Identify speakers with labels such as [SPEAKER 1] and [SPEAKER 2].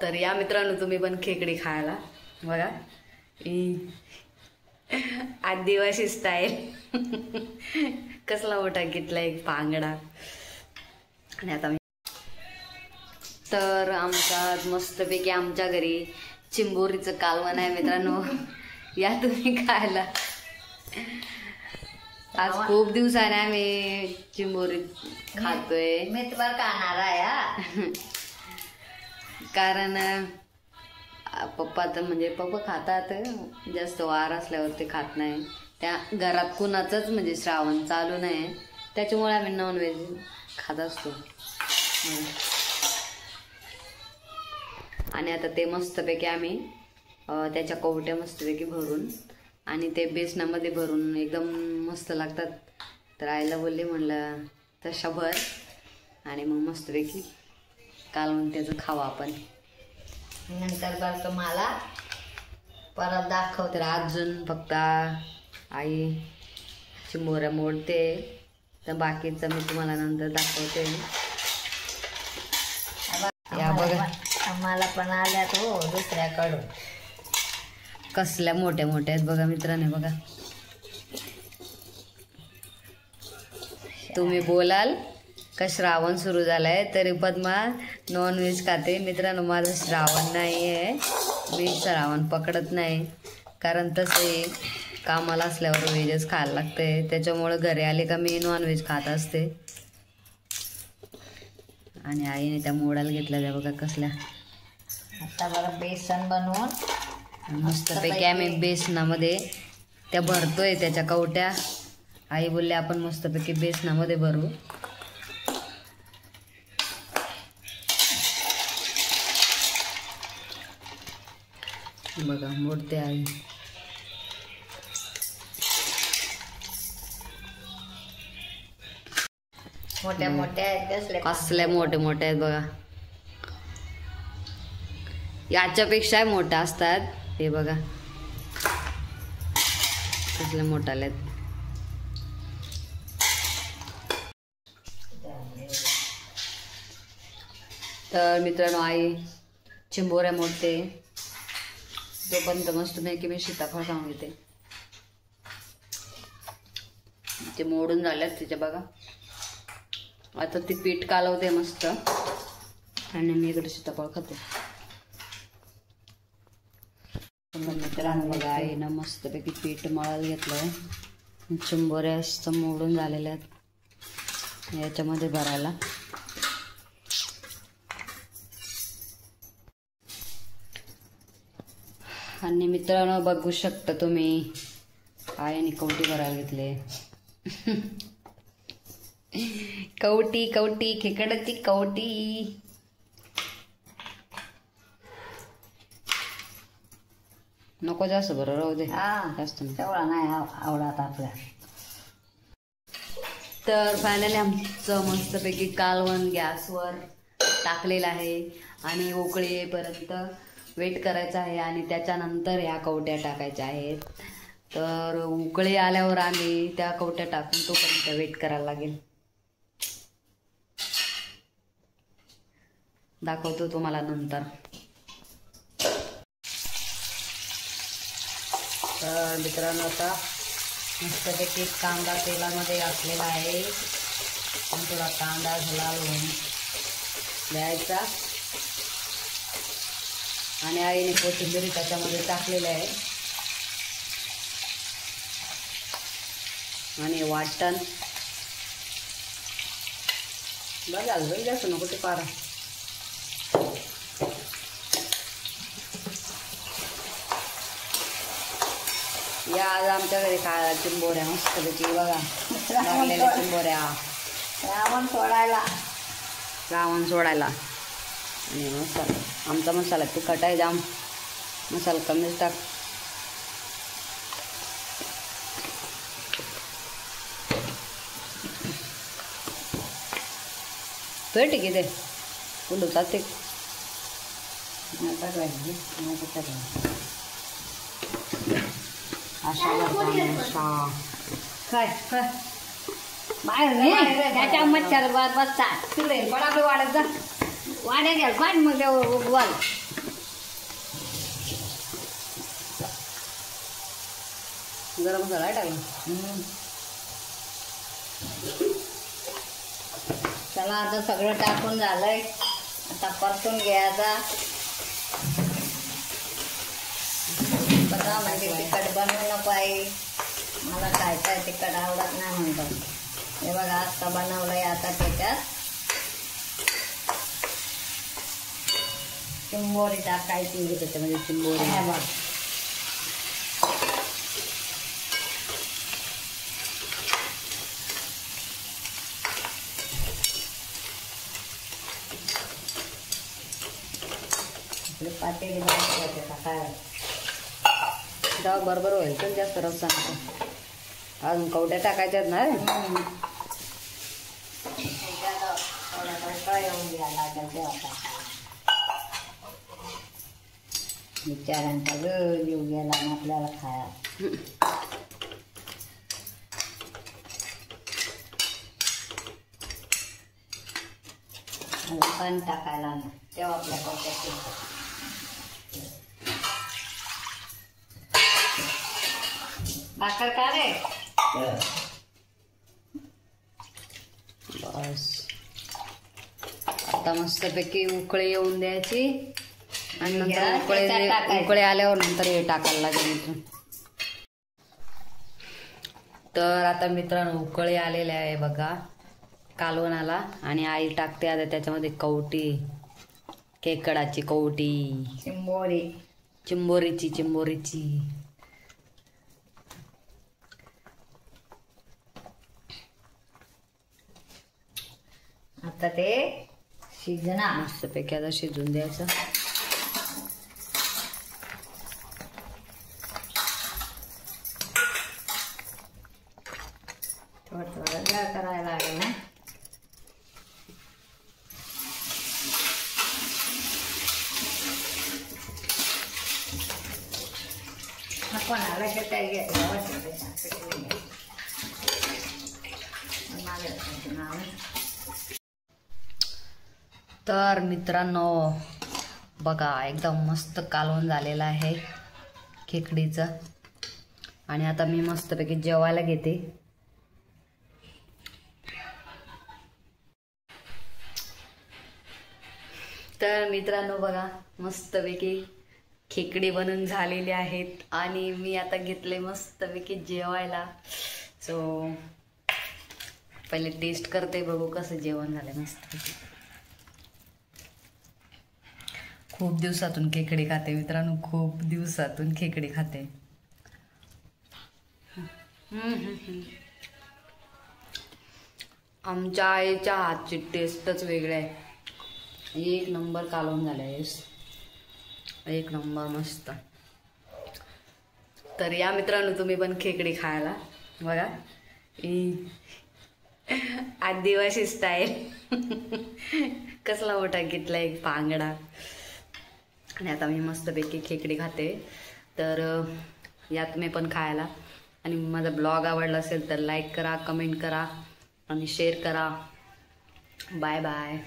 [SPEAKER 1] तर या मित्रांनो तुम्ही पण खेकडी खायला बघा, आदिवासी स्टाईल कसला मोठा घेतला एक पांगडा. आणि आता तर आमचा मस्तपैकी आमच्या घरी चिंबोरीचं कालवण आहे मित्रांनो, या तुम्ही खायला. आज खूप दिवसाने आम्ही चिंबोरी खातोय.
[SPEAKER 2] मी तुम्हाला खाणार आहे
[SPEAKER 1] कारण पप्पा तर म्हणजे पप्पा खातात, जास्त वार असल्यावर ते खात नाही. त्या घरात कुणाचंच म्हणजे श्रावण चालू नाही, त्याच्यामुळे आम्ही नॉनव्हेज खात असतो. आणि आता ते मस्तपैकी आम्ही त्याच्या कवट्या मस्तपैकी भरून आणि ते बेसनामध्ये भरून एकदम मस्त लागतात. तर आईला बोलले म्हणलं तशा भर आणि मग मस्तपैकी कालवून त्याचं खावा आपण.
[SPEAKER 2] नंतर बरं तुम्हाला परत दाखव.
[SPEAKER 1] तर अजून फक्त आई चिंबोऱ्या मोडते, तर बाकीचं मी तुम्हाला नंतर दाखवते. या बघा
[SPEAKER 2] आम्हाला पण आल्यात हो दुसऱ्याकडून.
[SPEAKER 1] कसल्या मोठ्या मोठ्या आहेत बघा मित्रांनो. बघा तुम्ही बोलाल का श्रावण सुरू झालाय तरी पद्मा नॉनव्हेज खाते. मित्रांनो माझं श्रावण नाही आहे, मी श्रावण पकडत नाही, कारण तसे कामाला असल्यावर व्हेजच खायला लागते. त्याच्यामुळं घरी आले का मी नॉनव्हेज खात असते. आणि आईने त्या मोडाला घेतल्या त्या बघा कसल्या.
[SPEAKER 2] आता बरं बेसन बनवून
[SPEAKER 1] मस्तपैकी आम्ही बेसनामध्ये त्या भरतोय त्याच्या कवट्या. आई बोलले आपण मस्तपैकी बेसनामध्ये भरू. बघा मोडते आई.
[SPEAKER 2] मोठ्या मोठ्या आहेत
[SPEAKER 1] कसल्या मोठे मोठे आहेत बघा, याच्यापेक्षा मोठ्या असतात. हे बघा कसल्या मोठ्या आहेत. तर मित्रांनो आई चिंबोऱ्या मोडते, तोपर्यंत मस्त पैकी मी सीताफळ खाऊन घेते. ते मोडून झाल्यात तिच्या बघा. आता ती पीठ कालवते मस्त आणि मी इकडे सीताफळ खाते. मित्रांनो बघा आईनं मस्तपैकी पीठ मळायला घेतलंय. चिंबोऱ्या असतं मोडून झालेल्या आहेत याच्यामध्ये भरायला. आणि मित्रांनो बघू शकता तुम्ही आईने कवटी भरायला घेतले. कवटी कवटी खेकड्याची कवटी. नको जास्त बरं राहू दे, जास्त
[SPEAKER 2] तेवढा नाही आवडत आपल्या.
[SPEAKER 1] तर फायनली आमचं मस्तपैकी कालवण गॅसवर टाकलेलं आहे आणि उकळी येईपर्यंत वेट करायचं आहे आणि त्याच्यानंतर ह्या कवट्या टाकायच्या आहेत. तर उकळी आल्यावर आम्ही त्या कवट्या टाकून तोपर्यंत वेट करायला लागेल. दाखवतो तुम्हाला नंतर. तर मित्रांनो आता मस्तपैकी कांदा तेलामध्ये घातलेला आहे आणि थोडा कांदा लाल होऊन द्यायचा आणि आईने कोथिंबीर त्याच्यामध्ये टाकलेलं आहे आणि वाटण बघा जास्त नको ते पारा. या आज आमच्या घरी खायला चिंबोऱ्या मस्तपैकी बघा लागलेल्या चिंबोऱ्या. श्रावण सोडायला आणि मसाला आमचा मसाला तिखट आहे जाम, मसाला कमीच टाक. पेट किती कुठं जाते
[SPEAKER 2] काय काय बाहेर त्याच्या मच्छर बसतात तिकडे पडापे वाढत जा वाड्या घ्याल पाणी मग उगवाल
[SPEAKER 1] गरम मसाला टाकला.
[SPEAKER 2] चला आता सगळं टाकून झालंय. आता परतून घ्यायचा. बघा म्हणजे तिखट बनवू नको आहे. मला खायचं तिखट आवडत नाही म्हणतात. हे बघा आता बनवलंय. आता त्याच्यात चिंबोरी टाकायची.
[SPEAKER 1] त्याच्यामध्ये चिंबोरी.
[SPEAKER 2] हे बघ पातेली टाकायला
[SPEAKER 1] तेव्हा बरोबर होईल पण जास्त रस सांगतो. अजून कवट्या टाकायच्यात ना.
[SPEAKER 2] येऊन द्या लागेल तेव्हा बिचाऱ्यांचा वेळ येऊ गेला आणि आपल्याला खायला. पण टाकायला ना तेव्हा आपल्या कवट्यात भाकर का रे.
[SPEAKER 1] बस आता मस्तपैकी उकळी येऊन द्यायची आणि नंतर उकळे आल्यावर नंतर हे टाकायला लागेल. तर आता मित्रांनो उकळी आलेले आहे बघा कालवणाला. आणि आई टाकते आता त्याच्यामध्ये कवटी. खेकडाची कवटी. चिंबोरीची.
[SPEAKER 2] आता ते शिजणार.
[SPEAKER 1] मस्तपैकी आता शिजून द्यायचं.
[SPEAKER 2] थोडं जर करायला लागेल ना. आपण आला की काय
[SPEAKER 1] तर मित्रांनो बघा एकदम मस्त कालवण झालेलं आहे खेकडीचं. आणि आता मी मस्तपैकी जेवायला घेते. तर मित्रांनो बघा मस्तपैकी खेकडी बनून झालेली आहेत आणि मी आता घेतले मस्तपैकी जेवायला. सो पहिले टेस्ट करते बघू कसं जेवण झालं. मस्तपैकी खूप दिवसातून खेकडी खाते मित्रांनो. खूप दिवसातून खेकडी खाते. आमच्या आईच्या हातची टेस्टच वेगळी आहे. एक नंबर कालवून झालंय. एक नंबर मस्त. तर या मित्रांनो तुम्ही पण खेकडी खायला बघा. आदिवासी स्टाईल. कसला मोठा घेतला एक पांगडा. आणि आता मी मस्तपैकी खेकडी खाते. तर या तुम्ही पण खायला. आणि माझा ब्लॉग आवडला असेल तर लाईक करा, कमेंट करा आणि शेअर करा. Bye bye.